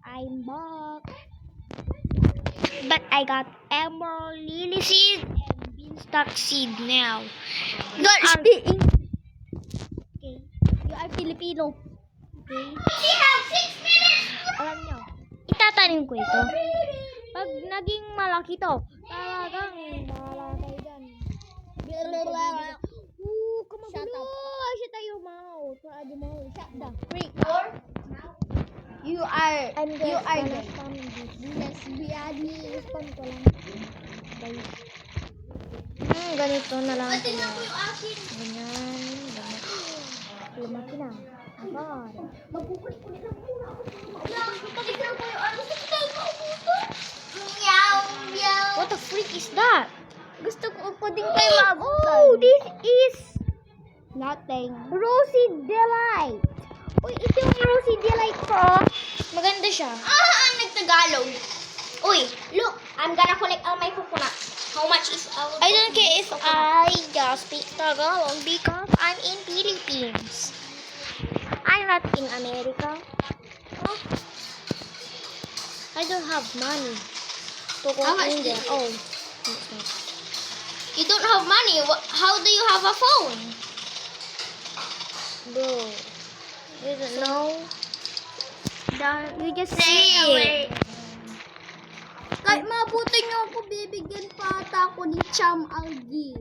I'm back. But I got emerald lily seed and beanstalk seed now. God, speaking. Okay. You are Filipino. Okay. We have 6 minutes. Alam nyo, itatanim ko ito. Pag naging malaki to, talagang bahala kayo dyan. Come on, Shut up. Shut up your mouth. Shut the freak. You are. I'm You are gonna gay. spam this. Lesbiani. Spam ko lang. Guys. Ganito na lang. Tingnan ko yung akin. Ganyan. Lumaki na. Abar. Mabukas ko nila muna ako. Tingnan ko yung ano. Meow, meow. What the freak is that? Gusto ko pa din kayo maabutan. Oh, this is Nothing. Rosy Delight. Uy, ito yung Rosy Delight ko. Maganda siya. Nagtagalog. Uy, look. I'm gonna collect all my coconuts. How much is our I don't care if I just speak Tagalog because I'm in Philippines. I'm not in America. Oh. I don't have money to go How much in there. do you- Oh. You don't have money. How do you have a phone? Bro, you don't know. You just Stay say away. it. Kahit mabuti niyo ako, bibigyan pa ata ako ni Cham Algi.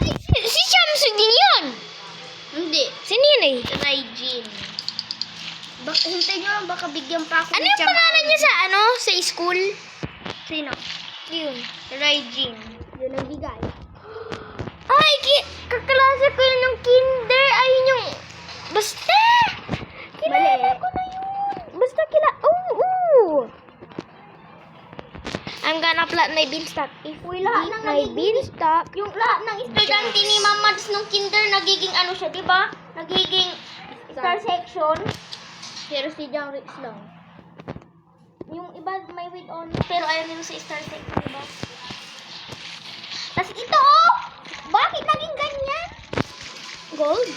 Ay, si Chamsu din yun. Hindi. Sino yun eh? Raijin. Hintay niyo lang, baka bigyan pa ako Ano ni yung Cham pangalan Algi. niya sa school? Sino? Yun. Raijin. Yun ang bigay. Ay, kaklase ko yun ng kinder. Ayun yung... Basta! Kilala Mali. ko na yun. Basta Oo! I'm gonna plant my beanstalk. If we Lahat eat ng my nagiging- beanstalk... Yung lahat ng estudyante ni Mama nung kinder, nagiging ano siya, di ba? Nagiging star section. Pero si Jang Rich lang. Yung iba may with honors, pero ayaw nila sa star section, di ba? Tapos ito, oh! Bakit naging ganyan? Gold?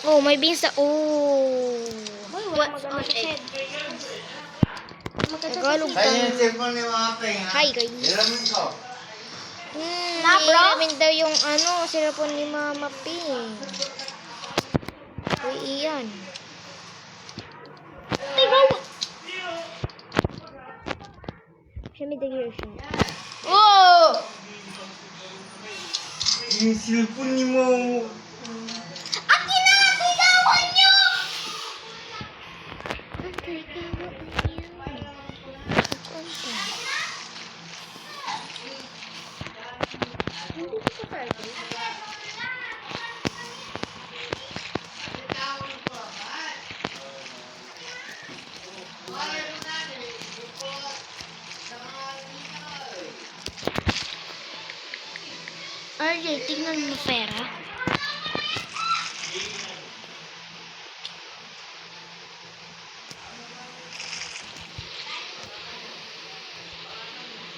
Oh, my beanstalk. Oh. What's on it? Tagalog Kaya yung tayo. cellphone ni mga penga. Hi, guys. Ilamin ko. Na, bro? Ilamin daw yung cellphone ni Mama P. Uy, iyan. Show me the gear shot. Whoa! Yung cellphone ni mo. Akin na! Bigawan niyo! Hindi ko pa RJ, tingnan mo pera.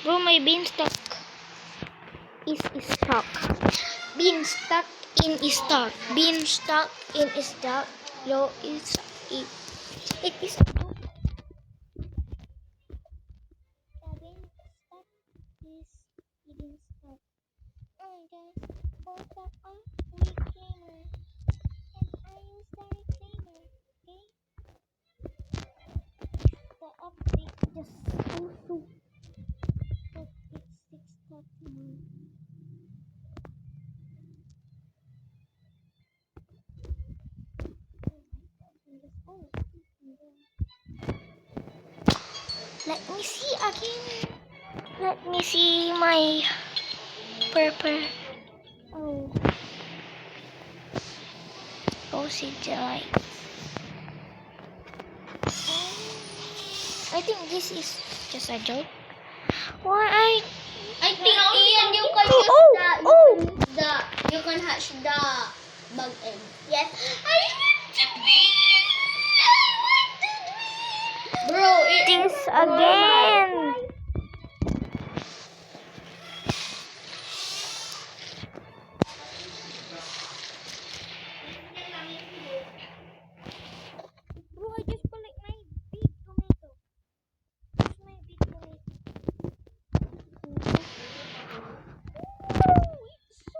Bro, my beanstalk is stuck. Beanstalk in stock. Beanstalk in stock. Yo, it is stuck. The beanstalk is eating stuck. Oh guys, both of us reclaimer. And I use the reclaimer, okay? The update just also. But it's 6:31. Let me see again. Let me see my purple. Oh. Rosy Delight. I think this is just a joke. Why I think Ian, you can use Oh, you can hatch the bug egg. Yes. Bro, this again? I just collect my big tomato. Where's my big tomato? Oh, it's so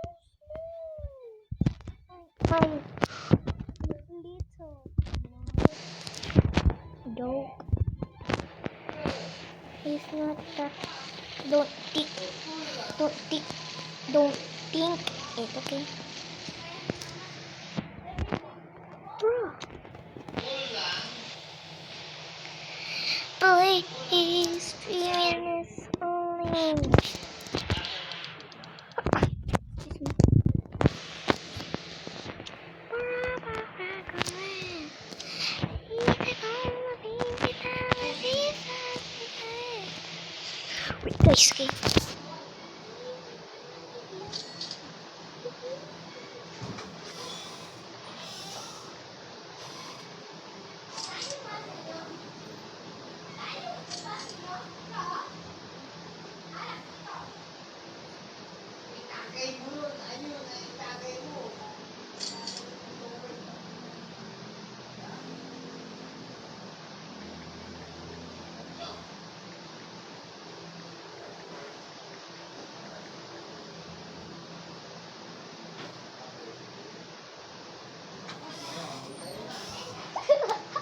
small. Little. Don't. It's not that. Don't think. Don't think. Don't think it, okay? Bro. Please, 3 minutes only. Wait, guys, okay?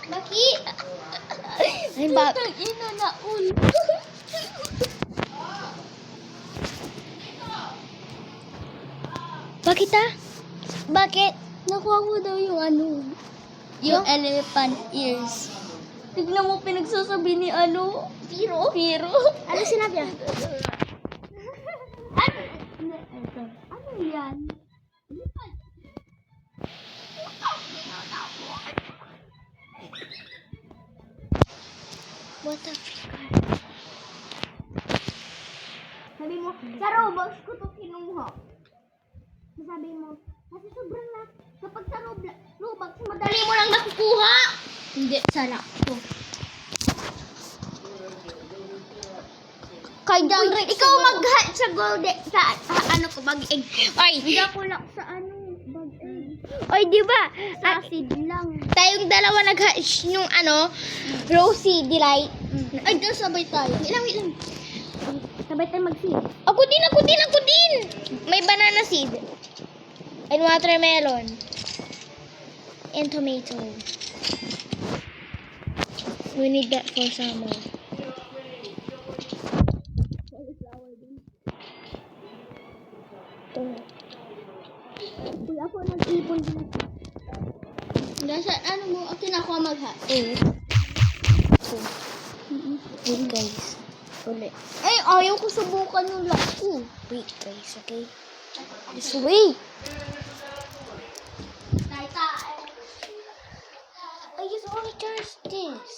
Baki! Ay, ba? Ina na ul. Bakit ah? Bakit? Nakuha ko daw yung ano. Yung elephant ears. Tignan mo pinagsasabi ni ano. Piro? Pero. Ano sinabi niya? Ano yan? What the frick? Sabi mo, sa Roblox ko to kinuha. Sabi mo, kasi sobrang laki. Kapag sa Roblox, madali mo lang nakukuha. Hindi, sana to. Kay John Rick, ikaw mag-hatch sa golden, sa ano ko, bag egg. Oy! Hindi ako lang sa ano, bag egg. Oy, di ba? Sa seed lang. Tayong dalawa nag-hatch nung ano, Rosie, Delight. Ay, doon sabay tayo. Wait lang. Sabay tayo mag-seed. Ako din! May banana seed. And watermelon. And tomato. We need that for summer. Ito. Uy, ako nag-ipon din. Nasa, ano mo, akin ako mag-hatch. Wait, guys. Ulit. Ay, ayaw ko subukan yung lock ko. Wait, guys, okay? Just wait. I just only charged this.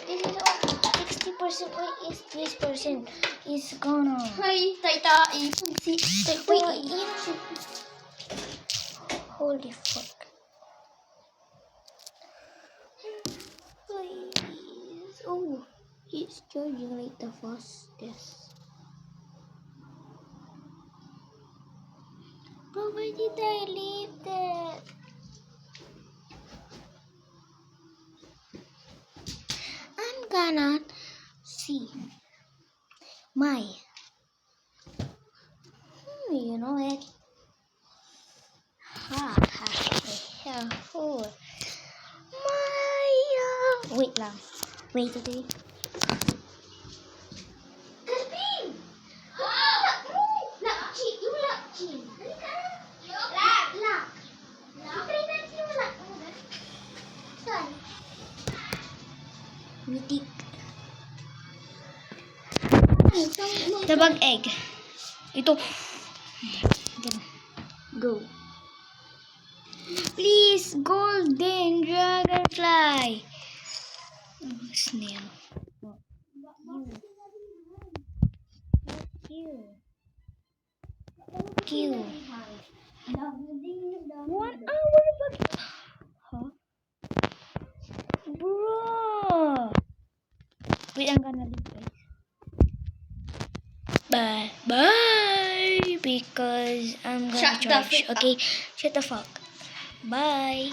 This is only 60%. Wait, is this percent is gonna? Ay, tayta, ipon si... Wait, holy fuck. Please. Oh, it's charging like the fastest. But where did I leave that? I'm gonna see my. You know it. Ha ha ha. Oh. Maya. Wait lang. Wait, okay. Mitik. Tabag egg. Ito. Go. Please, golden dragonfly. Snail. Q. 1 hour back. Huh? Bro. Wait, I'm gonna leave, guys. Bye. Because I'm gonna Shut the charge. frick up. Okay? Shut the fuck. Bye.